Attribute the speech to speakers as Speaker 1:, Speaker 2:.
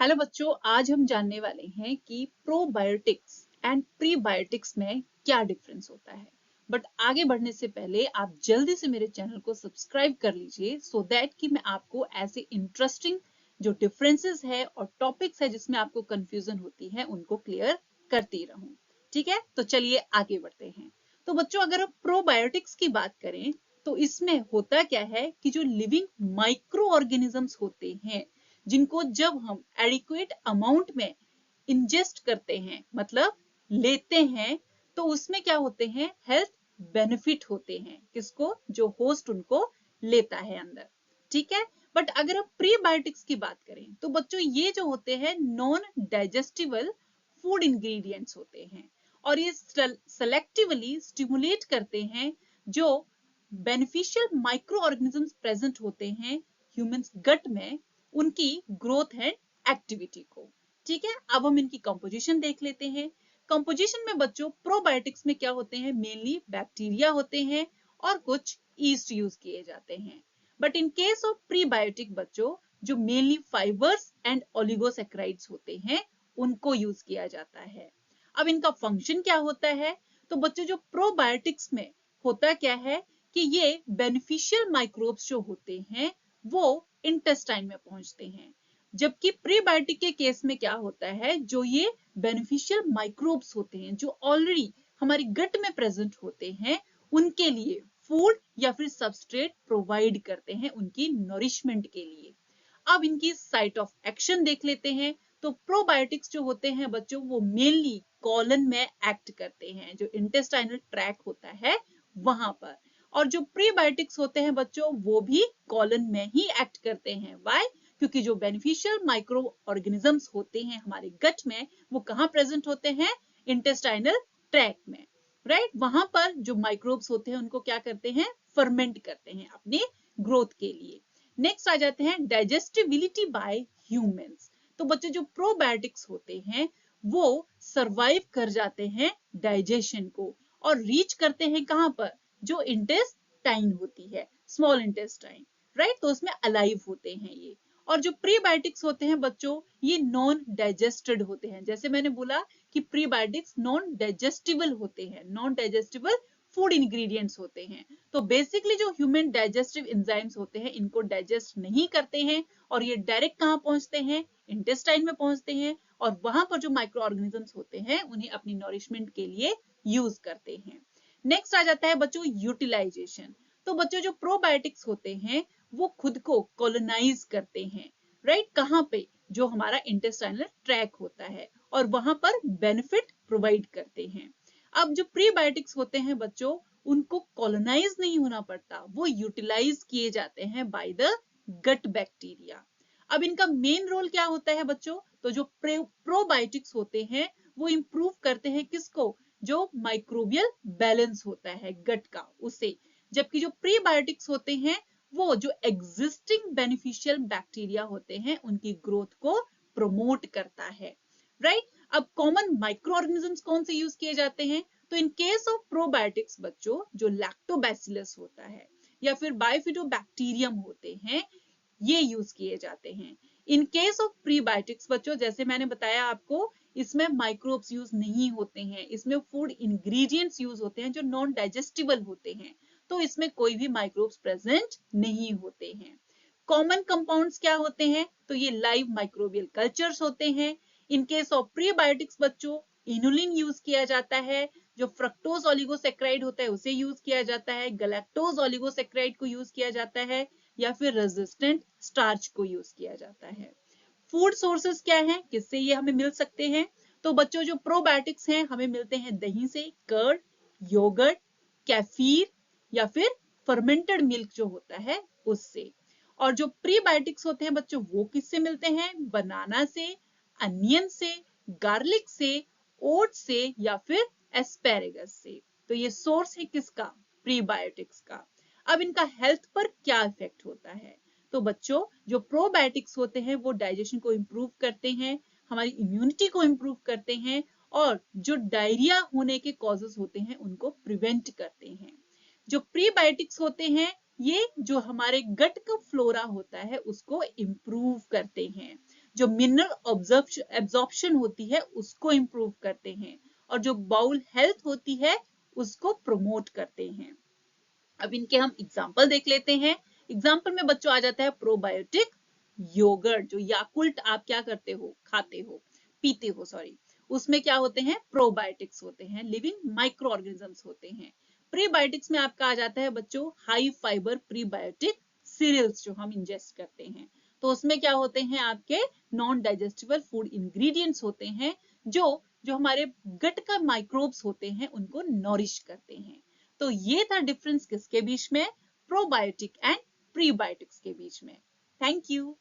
Speaker 1: Hello बच्चों, आज हम जानने वाले हैं कि प्रोबायोटिक्स एंड प्रीबायोटिक्स में क्या डिफरेंस होता है। बट आगे बढ़ने से पहले आप जल्दी से मेरे चैनल को सब्सक्राइब कर लीजिए सो दैट कि मैं आपको ऐसे इंटरेस्टिंग जो डिफरेंसेस है और टॉपिक्स है जिसमें आपको कंफ्यूजन होती है उनको क्लियर करती रहूं। ठीक है, तो चलिए आगे बढ़ते हैं। तो बच्चों, अगर हम प्रोबायोटिक्स की बात करें तो इसमें होता क्या है कि जो लिविंग माइक्रो ऑर्गेनिजम्स होते हैं जिनको जब हम एडिक्वेट अमाउंट में इंजेस्ट करते हैं, मतलब लेते हैं, तो उसमें क्या होते हैं, हेल्थ बेनिफिट होते हैं। किसको? जो होस्ट उनको लेता है अंदर। ठीक है। बट अगर हम प्रीबायोटिक्स की बात करें तो बच्चों ये जो होते हैं नॉन डाइजेस्टिबल फूड इंग्रेडिएंट्स होते हैं और ये सेलेक्टिवली स्टिमुलेट करते हैं जो बेनिफिशियल माइक्रो ऑर्गेनिजम्स प्रेजेंट होते हैं ह्यूमंस गट में, उनकी ग्रोथ एंड एक्टिविटी को। ठीक है, अब हम इनकी कंपोजिशन देख लेते हैं। कंपोजिशन में बच्चों प्रोबायोटिक्स में क्या होते हैं, मेनली बैक्टीरिया होते हैं और कुछ ईस्ट यूज किए जाते हैं। But in case of prebiotic बच्चों, जो मेनली फाइबर्स एंड ओलिगोसैकेराइड्स होते हैं उनको यूज किया जाता है। अब इनका फंक्शन क्या होता है? तो बच्चों जो प्रोबायोटिक्स में होता क्या है कि ये बेनिफिशियल माइक्रोब्स जो होते हैं वो इंटेस्टाइन में पहुंचते हैं, जबकि प्रीबायोटिक के केस में क्या होता है, जो ये बेनिफिशियल माइक्रोब्स होते हैं जो ऑलरेडी हमारी गट में प्रेजेंट होते हैं उनके लिए फूड या फिर सबस्ट्रेट प्रोवाइड करते हैं उनकी नरिशमेंट के लिए। अब इनकी साइट ऑफ एक्शन देख लेते हैं। तो प्रोबायोटिक्स जो होते हैं बच्चों वो मेनली कॉलन में एक्ट करते हैं, जो इंटेस्टाइनल ट्रैक होता है वहां पर। और जो प्रीबायोटिक्स होते हैं बच्चों वो भी कॉलन में ही एक्ट करते हैं। व्हाई? क्योंकि जो बेनिफिशियल माइक्रो ऑर्गेनिजम्स होते हैं हमारे गट में वो कहाँ प्रेजेंट होते हैं? इंटेस्टाइनल ट्रैक में। राइट, वहां पर जो माइक्रोब्स होते हैं उनको क्या करते हैं, फर्मेंट करते हैं अपनी ग्रोथ के लिए। नेक्स्ट आ जाते हैं डाइजेस्टिबिलिटी बाय ह्यूमंस। तो बच्चे जो प्रोबायोटिक्स होते हैं वो सरवाइव कर जाते हैं डाइजेशन को और रीच करते हैं कहां पर? जो इंटेस्टाइन होती है, स्मॉल इंटेस्टाइन। राइट, तो उसमें अलाइव होते हैं ये। और जो प्रीबायोटिक्स होते हैं बच्चों ये नॉन डाइजेस्टेड होते हैं। जैसे मैंने बोला कि प्रीबायोटिक्स नॉन डाइजेस्टिबल होते हैं, नॉन डाइजेस्टिबल फूड इंग्रेडिएंट्स होते हैं। तो बेसिकली जो ह्यूमन डाइजेस्टिव एंजाइम्स होते हैं इनको डाइजेस्ट नहीं करते हैं और ये डायरेक्ट कहाँ पहुंचते हैं? इंटेस्टाइन में पहुंचते हैं और वहां पर जो माइक्रो ऑर्गेनिजम्स होते हैं उन्हें अपनी नरिशमेंट के लिए यूज करते हैं। नेक्स्ट आ जाता है बच्चों यूटिलाइजेशन। तो बच्चों जो प्रोबायोटिक्स होते हैं वो खुद को कॉलोनाइज करते हैं। राइट, कहाँ पे? जो हमारा इंटेस्टाइनल ट्रैक होता है और वहां पर बेनिफिट प्रोवाइड करते हैं। अब जो प्रीबायोटिक्स होते हैं बच्चों उनको कॉलोनाइज नहीं होना पड़ता, वो यूटिलाइज किए जाते हैं बाय द गट बैक्टीरिया। अब इनका मेन रोल क्या होता है बच्चों? तो जो प्रोबायोटिक्स होते हैं वो इंप्रूव करते हैं किसको? जो माइक्रोबियल बैलेंस होता है गट का, उसे। जबकि जो प्रीबायोटिक्स होते हैं वो जो एग्जिस्टिंग बेनिफिशियल बैक्टीरिया होते हैं उनकी ग्रोथ को प्रमोट करता है। राइट, अब कॉमन माइक्रो ऑर्गेनिजम्स कौन से यूज किए जाते हैं? तो इन केस ऑफ प्रोबायोटिक्स बच्चों जो लैक्टोबैसिलस होता है या फिर बायोफिटोबैक्टीरियम होते हैं ये यूज किए जाते हैं। इन केस ऑफ प्रीबायोटिक्स बच्चों जैसे मैंने बताया आपको, इसमें माइक्रोब्स यूज नहीं होते हैं, इसमें फूड इंग्रेडिएंट्स यूज होते हैं जो नॉन डाइजेस्टिबल होते हैं, तो इसमें कोई भी माइक्रोब्स प्रेजेंट नहीं होते हैं। कॉमन कंपाउंड्स क्या होते हैं? तो ये लाइव माइक्रोबियल कल्चर्स होते हैं। इन केस ऑफ प्रीबायोटिक्स बच्चों इनुलिन यूज किया जाता है, जो फ्रक्टोज ओलिगोसैकेराइड होता है उसे यूज किया जाता है, गैलेक्टोज ओलिगोसैकेराइड को यूज किया जाता है या फिर रेजिस्टेंट स्टार्च को यूज किया जाता है। फूड सोर्सेस क्या हैं, किससे ये हमें मिल सकते हैं? तो बच्चों जो प्रोबायोटिक्स हैं हमें मिलते हैं दही से, कर्ड, योगर्ट, कैफीर या फिर फर्मेंटेड मिल्क जो होता है उससे। और जो प्रीबायोटिक्स होते हैं बच्चों वो किससे मिलते हैं? बनाना से, अनियन से, गार्लिक से, ओट से या फिर एस्पेरेगस से। तो ये सोर्स है किसका? प्रीबायोटिक्स का। अब इनका हेल्थ पर क्या इफेक्ट होता है? तो बच्चों जो प्रोबायोटिक्स होते हैं वो डाइजेशन को इंप्रूव करते हैं, हमारी इम्यूनिटी को इंप्रूव करते हैं और जो डायरिया होने के कॉजेस होते हैं उनको प्रिवेंट करते हैं। जो प्रीबायोटिक्स होते हैं ये जो हमारे गट का फ्लोरा होता है उसको इंप्रूव करते हैं। जो मिनरल एब्जॉर्प्शन होती है उसको इंप्रूव करते हैं, और जो बाउल हेल्थ होती है उसको प्रमोट करते हैं। अब इनके हम एग्जाम्पल देख लेते हैं। एग्जाम्पल में बच्चों आ जाता है प्रोबायोटिक योगर्ट, जो याकुल्ट आप क्या करते हो, खाते हो, पीते हो, सॉरी, उसमें क्या होते हैं, प्रोबायोटिक्स होते हैं, लिविंग माइक्रो ऑर्गेनिजम्स होते हैं। प्रीबायोटिक्स में आपका आ जाता है बच्चों हाई फाइबर प्रीबायोटिक सीरियल्स जो हम इंजेस्ट करते हैं, तो उसमें क्या होते हैं आपके नॉन डाइजेस्टिबल फूड इंग्रेडिएंट्स होते हैं, जो जो हमारे गट का माइक्रोब्स होते हैं उनको नॉरिश करते हैं। तो ये था डिफरेंस किसके बीच में, प्रोबायोटिक एंड प्रीबायोटिक्स के बीच में। Thank you.